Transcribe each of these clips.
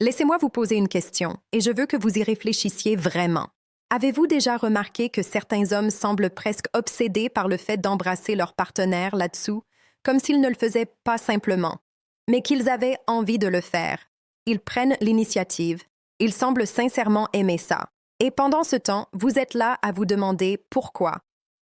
Laissez-moi vous poser une question, et je veux que vous y réfléchissiez vraiment. Avez-vous déjà remarqué que certains hommes semblent presque obsédés par le fait d'embrasser leur partenaire là-dessous, comme s'ils ne le faisaient pas simplement, mais qu'ils avaient envie de le faire? Ils prennent l'initiative, ils semblent sincèrement aimer ça. Et pendant ce temps, vous êtes là à vous demander pourquoi.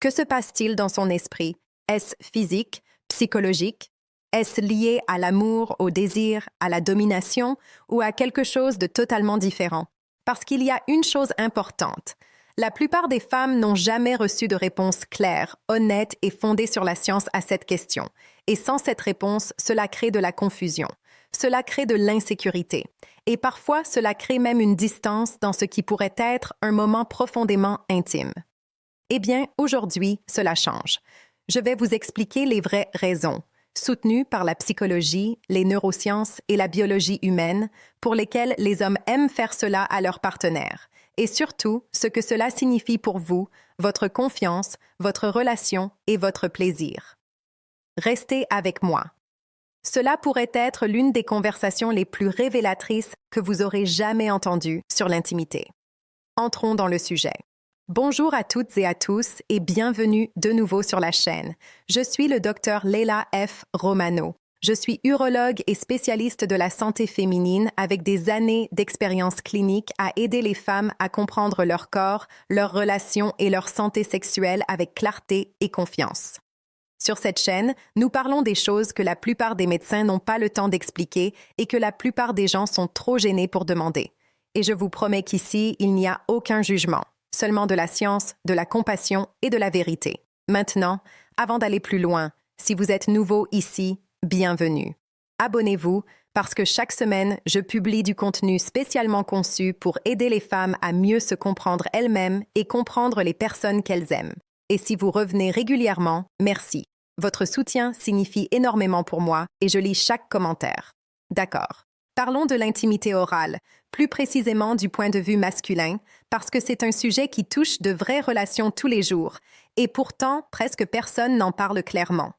Que se passe-t-il dans son esprit? Est-ce physique, psychologique? Est-ce lié à l'amour, au désir, à la domination ou à quelque chose de totalement différent? Parce qu'il y a une chose importante. La plupart des femmes n'ont jamais reçu de réponse claire, honnête et fondée sur la science à cette question. Et sans cette réponse, cela crée de la confusion. Cela crée de l'insécurité. Et parfois, cela crée même une distance dans ce qui pourrait être un moment profondément intime. Eh bien, aujourd'hui, cela change. Je vais vous expliquer les vraies raisons, soutenues par la psychologie, les neurosciences et la biologie humaine, pour lesquelles les hommes aiment faire cela à leur partenaire, et surtout ce que cela signifie pour vous, votre confiance, votre relation et votre plaisir. Restez avec moi. Cela pourrait être l'une des conversations les plus révélatrices que vous aurez jamais entendues sur l'intimité. Entrons dans le sujet. Bonjour à toutes et à tous et bienvenue de nouveau sur la chaîne. Je suis le Dr Leila F. Romano. Je suis urologue et spécialiste de la santé féminine avec des années d'expérience clinique à aider les femmes à comprendre leur corps, leurs relations et leur santé sexuelle avec clarté et confiance. Sur cette chaîne, nous parlons des choses que la plupart des médecins n'ont pas le temps d'expliquer et que la plupart des gens sont trop gênés pour demander. Et je vous promets qu'ici, il n'y a aucun jugement. Seulement de la science, de la compassion et de la vérité. Maintenant, avant d'aller plus loin, si vous êtes nouveau ici, bienvenue. Abonnez-vous parce que chaque semaine, je publie du contenu spécialement conçu pour aider les femmes à mieux se comprendre elles-mêmes et comprendre les personnes qu'elles aiment. Et si vous revenez régulièrement, merci. Votre soutien signifie énormément pour moi et je lis chaque commentaire. D'accord. Parlons de l'intimité orale, plus précisément du point de vue masculin, parce que c'est un sujet qui touche de vraies relations tous les jours, et pourtant, presque personne n'en parle clairement.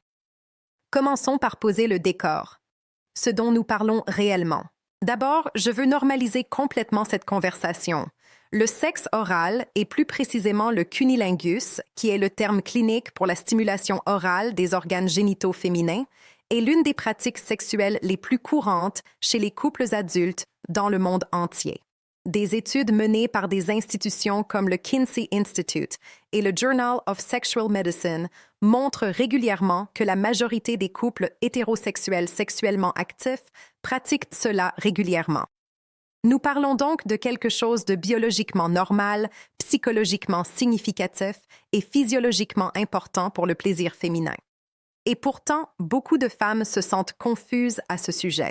Commençons par poser le décor, ce dont nous parlons réellement. D'abord, je veux normaliser complètement cette conversation. Le sexe oral, et plus précisément le cunnilingus, qui est le terme clinique pour la stimulation orale des organes génitaux féminins, est l'une des pratiques sexuelles les plus courantes chez les couples adultes dans le monde entier. Des études menées par des institutions comme le Kinsey Institute et le Journal of Sexual Medicine montrent régulièrement que la majorité des couples hétérosexuels sexuellement actifs pratiquent cela régulièrement. Nous parlons donc de quelque chose de biologiquement normal, psychologiquement significatif et physiologiquement important pour le plaisir féminin. Et pourtant, beaucoup de femmes se sentent confuses à ce sujet.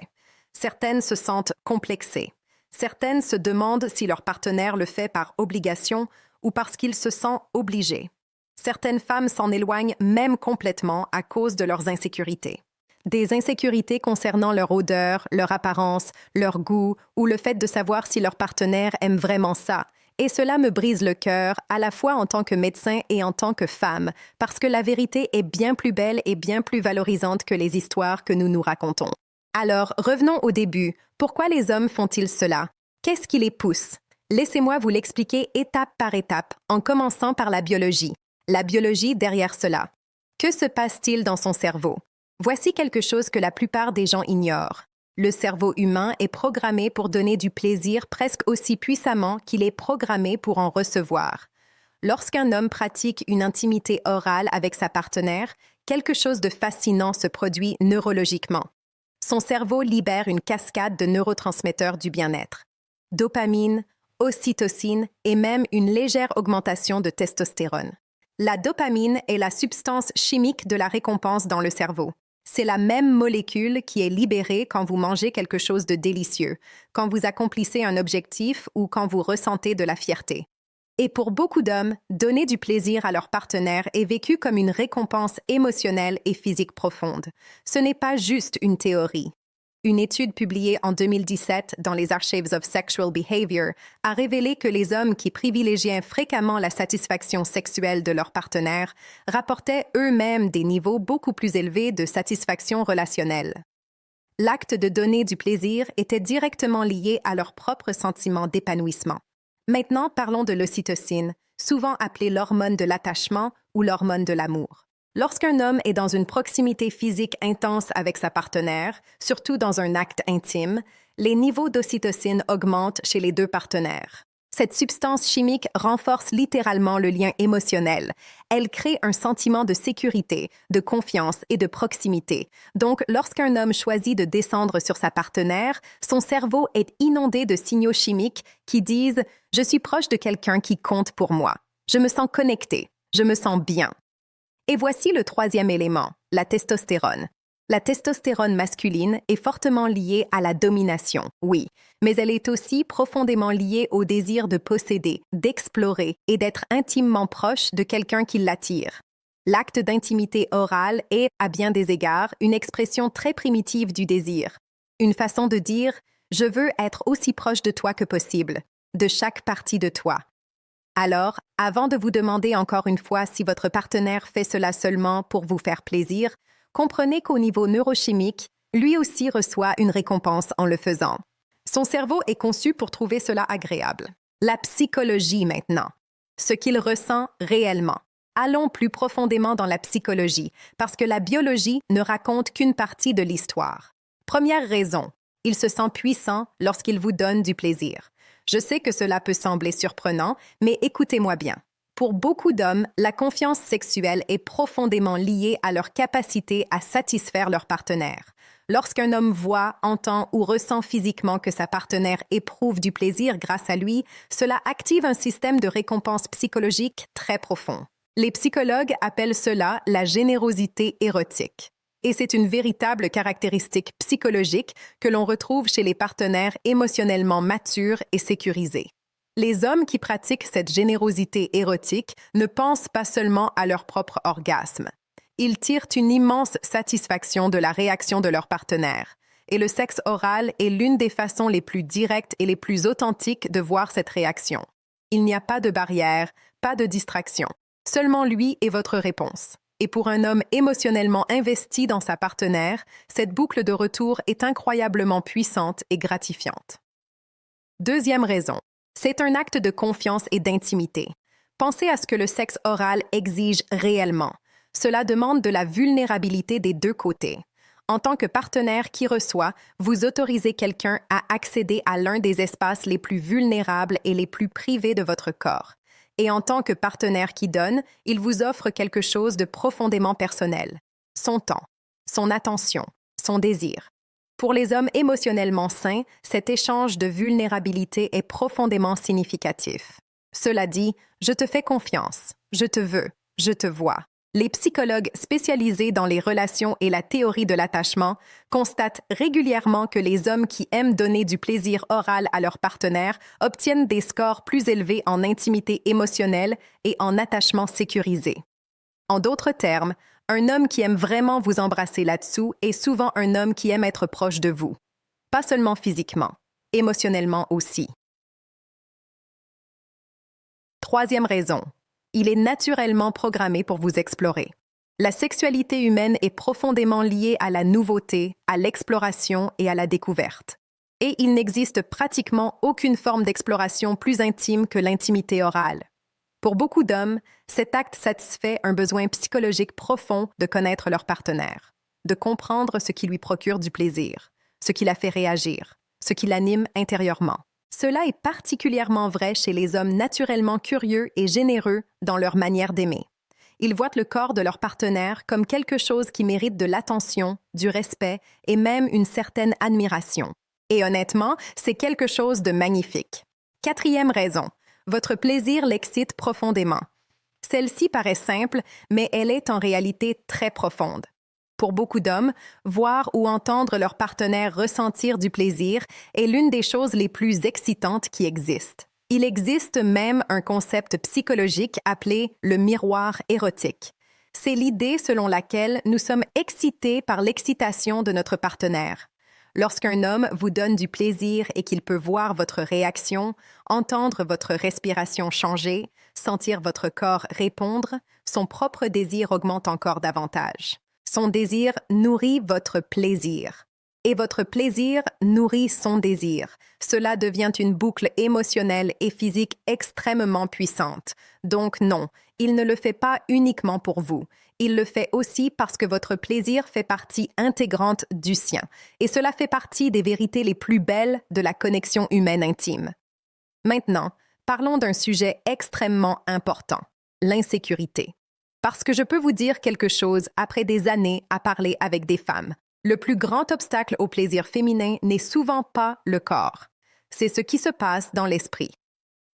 Certaines se sentent complexées. Certaines se demandent si leur partenaire le fait par obligation ou parce qu'il se sent obligé. Certaines femmes s'en éloignent même complètement à cause de leurs insécurités. Des insécurités concernant leur odeur, leur apparence, leur goût ou le fait de savoir si leur partenaire aime vraiment ça. Et cela me brise le cœur, à la fois en tant que médecin et en tant que femme, parce que la vérité est bien plus belle et bien plus valorisante que les histoires que nous nous racontons. Alors, revenons au début. Pourquoi les hommes font-ils cela? Qu'est-ce qui les pousse? Laissez-moi vous l'expliquer étape par étape, en commençant par la biologie. La biologie derrière cela. Que se passe-t-il dans son cerveau? Voici quelque chose que la plupart des gens ignorent. Le cerveau humain est programmé pour donner du plaisir presque aussi puissamment qu'il est programmé pour en recevoir. Lorsqu'un homme pratique une intimité orale avec sa partenaire, quelque chose de fascinant se produit neurologiquement. Son cerveau libère une cascade de neurotransmetteurs du bien-être. Dopamine, ocytocine et même une légère augmentation de testostérone. La dopamine est la substance chimique de la récompense dans le cerveau. C'est la même molécule qui est libérée quand vous mangez quelque chose de délicieux, quand vous accomplissez un objectif ou quand vous ressentez de la fierté. Et pour beaucoup d'hommes, donner du plaisir à leur partenaire est vécu comme une récompense émotionnelle et physique profonde. Ce n'est pas juste une théorie. Une étude publiée en 2017 dans les Archives of Sexual Behavior a révélé que les hommes qui privilégiaient fréquemment la satisfaction sexuelle de leur partenaire rapportaient eux-mêmes des niveaux beaucoup plus élevés de satisfaction relationnelle. L'acte de donner du plaisir était directement lié à leur propre sentiment d'épanouissement. Maintenant, parlons de l'ocytocine, souvent appelée l'hormone de l'attachement ou l'hormone de l'amour. Lorsqu'un homme est dans une proximité physique intense avec sa partenaire, surtout dans un acte intime, les niveaux d'ocytocine augmentent chez les deux partenaires. Cette substance chimique renforce littéralement le lien émotionnel. Elle crée un sentiment de sécurité, de confiance et de proximité. Donc, lorsqu'un homme choisit de descendre sur sa partenaire, son cerveau est inondé de signaux chimiques qui disent « Je suis proche de quelqu'un qui compte pour moi. Je me sens connecté. Je me sens bien. » Et voici le troisième élément, la testostérone. La testostérone masculine est fortement liée à la domination, oui, mais elle est aussi profondément liée au désir de posséder, d'explorer et d'être intimement proche de quelqu'un qui l'attire. L'acte d'intimité orale est, à bien des égards, une expression très primitive du désir. Une façon de dire « je veux être aussi proche de toi que possible, de chaque partie de toi ». Alors, avant de vous demander encore une fois si votre partenaire fait cela seulement pour vous faire plaisir, comprenez qu'au niveau neurochimique, lui aussi reçoit une récompense en le faisant. Son cerveau est conçu pour trouver cela agréable. La psychologie maintenant. Ce qu'il ressent réellement. Allons plus profondément dans la psychologie, parce que la biologie ne raconte qu'une partie de l'histoire. Première raison, il se sent puissant lorsqu'il vous donne du plaisir. Je sais que cela peut sembler surprenant, mais écoutez-moi bien. Pour beaucoup d'hommes, la confiance sexuelle est profondément liée à leur capacité à satisfaire leur partenaire. Lorsqu'un homme voit, entend ou ressent physiquement que sa partenaire éprouve du plaisir grâce à lui, cela active un système de récompense psychologique très profond. Les psychologues appellent cela la générosité érotique. Et c'est une véritable caractéristique psychologique que l'on retrouve chez les partenaires émotionnellement matures et sécurisés. Les hommes qui pratiquent cette générosité érotique ne pensent pas seulement à leur propre orgasme. Ils tirent une immense satisfaction de la réaction de leur partenaire. Et le sexe oral est l'une des façons les plus directes et les plus authentiques de voir cette réaction. Il n'y a pas de barrière, pas de distraction. Seulement lui et votre réponse. Et pour un homme émotionnellement investi dans sa partenaire, cette boucle de retour est incroyablement puissante et gratifiante. Deuxième raison. C'est un acte de confiance et d'intimité. Pensez à ce que le sexe oral exige réellement. Cela demande de la vulnérabilité des deux côtés. En tant que partenaire qui reçoit, vous autorisez quelqu'un à accéder à l'un des espaces les plus vulnérables et les plus privés de votre corps. Et en tant que partenaire qui donne, il vous offre quelque chose de profondément personnel. Son temps, son attention, son désir. Pour les hommes émotionnellement sains, cet échange de vulnérabilité est profondément significatif. Cela dit, je te fais confiance, je te veux, je te vois. Les psychologues spécialisés dans les relations et la théorie de l'attachement constatent régulièrement que les hommes qui aiment donner du plaisir oral à leur partenaire obtiennent des scores plus élevés en intimité émotionnelle et en attachement sécurisé. En d'autres termes, un homme qui aime vraiment vous embrasser là-dessous est souvent un homme qui aime être proche de vous. Pas seulement physiquement, émotionnellement aussi. Troisième raison. Il est naturellement programmé pour vous explorer. La sexualité humaine est profondément liée à la nouveauté, à l'exploration et à la découverte. Et il n'existe pratiquement aucune forme d'exploration plus intime que l'intimité orale. Pour beaucoup d'hommes, cet acte satisfait un besoin psychologique profond de connaître leur partenaire, de comprendre ce qui lui procure du plaisir, ce qui la fait réagir, ce qui l'anime intérieurement. Cela est particulièrement vrai chez les hommes naturellement curieux et généreux dans leur manière d'aimer. Ils voient le corps de leur partenaire comme quelque chose qui mérite de l'attention, du respect et même une certaine admiration. Et honnêtement, c'est quelque chose de magnifique. Quatrième raison. Votre plaisir l'excite profondément. Celle-ci paraît simple, mais elle est en réalité très profonde. Pour beaucoup d'hommes, voir ou entendre leur partenaire ressentir du plaisir est l'une des choses les plus excitantes qui existent. Il existe même un concept psychologique appelé le miroir érotique. C'est l'idée selon laquelle nous sommes excités par l'excitation de notre partenaire. Lorsqu'un homme vous donne du plaisir et qu'il peut voir votre réaction, entendre votre respiration changer, sentir votre corps répondre, son propre désir augmente encore davantage. Son désir nourrit votre plaisir. et votre plaisir nourrit son désir. Cela devient une boucle émotionnelle et physique extrêmement puissante. Donc non, il ne le fait pas uniquement pour vous. Il le fait aussi parce que votre plaisir fait partie intégrante du sien. Et cela fait partie des vérités les plus belles de la connexion humaine intime. Maintenant, parlons d'un sujet extrêmement important, l'insécurité. Parce que je peux vous dire quelque chose après des années à parler avec des femmes. Le plus grand obstacle au plaisir féminin n'est souvent pas le corps. C'est ce qui se passe dans l'esprit.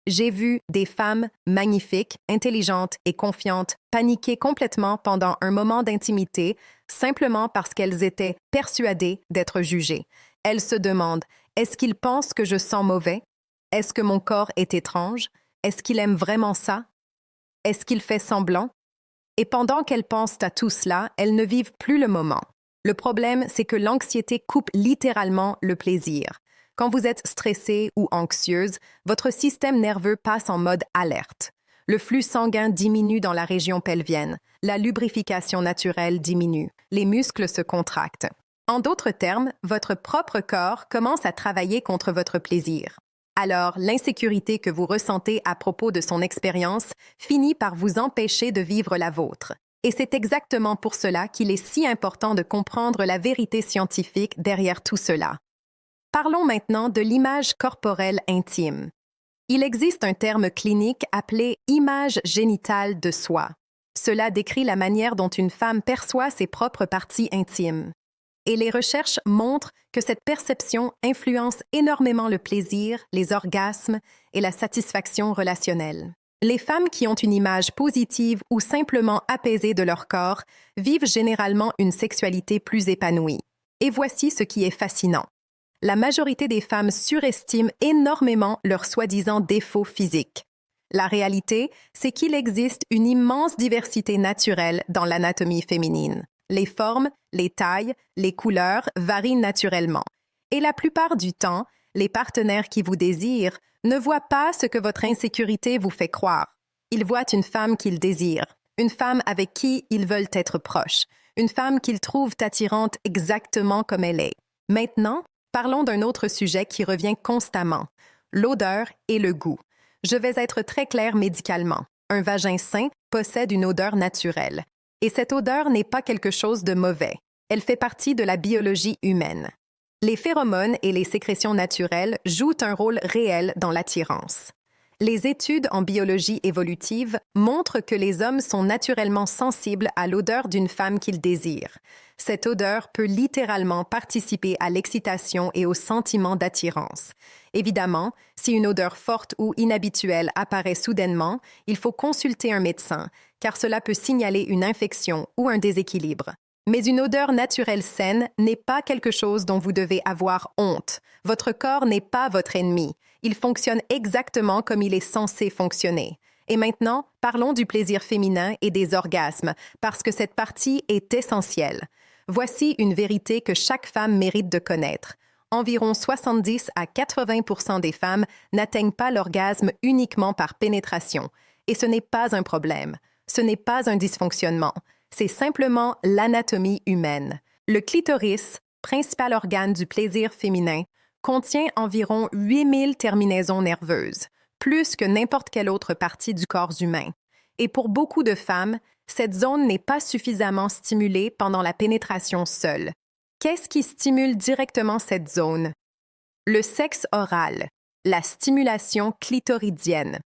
J'ai vu des femmes magnifiques, intelligentes et confiantes paniquer complètement pendant un moment d'intimité simplement parce qu'elles étaient persuadées d'être jugées. Elles se demandent, est-ce qu'il pense que je sens mauvais? Est-ce que mon corps est étrange? Est-ce qu'il aime vraiment ça? Est-ce qu'il fait semblant? Et pendant qu'elles pensent à tout cela, elles ne vivent plus le moment. Le problème, c'est que l'anxiété coupe littéralement le plaisir. Quand vous êtes stressée ou anxieuse, votre système nerveux passe en mode alerte. Le flux sanguin diminue dans la région pelvienne, la lubrification naturelle diminue, les muscles se contractent. En d'autres termes, votre propre corps commence à travailler contre votre plaisir. Alors, l'insécurité que vous ressentez à propos de son expérience finit par vous empêcher de vivre la vôtre. Et c'est exactement pour cela qu'il est si important de comprendre la vérité scientifique derrière tout cela. Parlons maintenant de l'image corporelle intime. Il existe un terme clinique appelé image génitale de soi. Cela décrit la manière dont une femme perçoit ses propres parties intimes. Et les recherches montrent que cette perception influence énormément le plaisir, les orgasmes et la satisfaction relationnelle. Les femmes qui ont une image positive ou simplement apaisée de leur corps vivent généralement une sexualité plus épanouie. Et voici ce qui est fascinant. La majorité des femmes surestiment énormément leurs soi-disant défauts physiques. La réalité, c'est qu'il existe une immense diversité naturelle dans l'anatomie féminine. Les formes, les tailles, les couleurs varient naturellement. Et la plupart du temps, les partenaires qui vous désirent ne voient pas ce que votre insécurité vous fait croire. Ils voient une femme qu'ils désirent, une femme avec qui ils veulent être proches, une femme qu'ils trouvent attirante exactement comme elle est. Maintenant, parlons d'un autre sujet qui revient constamment, l'odeur et le goût. Je vais être très claire médicalement. Un vagin sain possède une odeur naturelle. Et cette odeur n'est pas quelque chose de mauvais. Elle fait partie de la biologie humaine. Les phéromones et les sécrétions naturelles jouent un rôle réel dans l'attirance. Les études en biologie évolutive montrent que les hommes sont naturellement sensibles à l'odeur d'une femme qu'ils désirent. Cette odeur peut littéralement participer à l'excitation et au sentiment d'attirance. Évidemment, si une odeur forte ou inhabituelle apparaît soudainement, il faut consulter un médecin, car cela peut signaler une infection ou un déséquilibre. Mais une odeur naturelle saine n'est pas quelque chose dont vous devez avoir honte. Votre corps n'est pas votre ennemi. Il fonctionne exactement comme il est censé fonctionner. Et maintenant, parlons du plaisir féminin et des orgasmes, parce que cette partie est essentielle. Voici une vérité que chaque femme mérite de connaître. Environ 70 à 80% des femmes n'atteignent pas l'orgasme uniquement par pénétration. Et ce n'est pas un problème. Ce n'est pas un dysfonctionnement. C'est simplement l'anatomie humaine. Le clitoris, principal organe du plaisir féminin, contient environ 8000 terminaisons nerveuses, plus que n'importe quelle autre partie du corps humain. Et pour beaucoup de femmes, cette zone n'est pas suffisamment stimulée pendant la pénétration seule. Qu'est-ce qui stimule directement cette zone? Le sexe oral, la stimulation clitoridienne.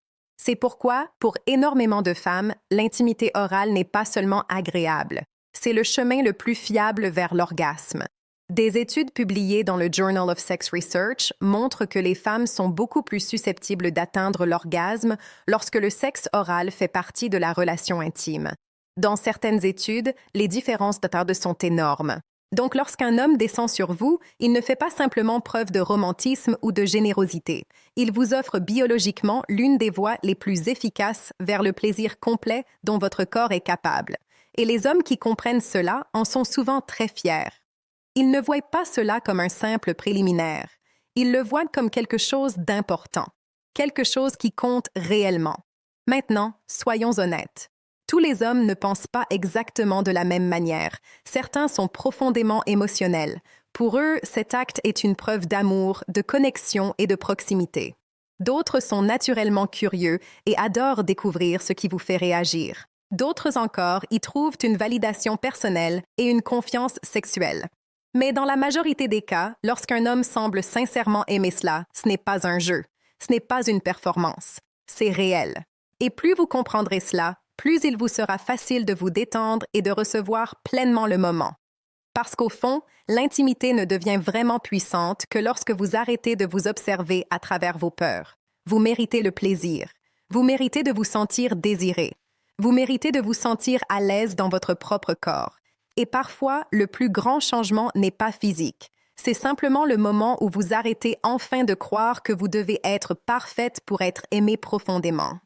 C'est pourquoi, pour énormément de femmes, l'intimité orale n'est pas seulement agréable. C'est le chemin le plus fiable vers l'orgasme. Des études publiées dans le Journal of Sex Research montrent que les femmes sont beaucoup plus susceptibles d'atteindre l'orgasme lorsque le sexe oral fait partie de la relation intime. Dans certaines études, les différences de taille sont énormes. Donc, lorsqu'un homme descend sur vous, il ne fait pas simplement preuve de romantisme ou de générosité. Il vous offre biologiquement l'une des voies les plus efficaces vers le plaisir complet dont votre corps est capable. Et les hommes qui comprennent cela en sont souvent très fiers. Ils ne voient pas cela comme un simple préliminaire. Ils le voient comme quelque chose d'important, quelque chose qui compte réellement. Maintenant, soyons honnêtes. Tous les hommes ne pensent pas exactement de la même manière. Certains sont profondément émotionnels, Pour eux, cet acte est une preuve d'amour, de connexion et de proximité. D'autres sont naturellement curieux et adorent découvrir ce qui vous fait réagir. D'autres encore y trouvent une validation personnelle et une confiance sexuelle. Mais dans la majorité des cas, lorsqu'un homme semble sincèrement aimer cela, ce n'est pas un jeu, ce n'est pas une performance, c'est réel. Et plus vous comprendrez cela, plus il vous sera facile de vous détendre et de recevoir pleinement le moment. Parce qu'au fond, l'intimité ne devient vraiment puissante que lorsque vous arrêtez de vous observer à travers vos peurs. Vous méritez le plaisir. Vous méritez de vous sentir désiré. Vous méritez de vous sentir à l'aise dans votre propre corps. Et parfois, le plus grand changement n'est pas physique. C'est simplement le moment où vous arrêtez enfin de croire que vous devez être parfaite pour être aimée profondément.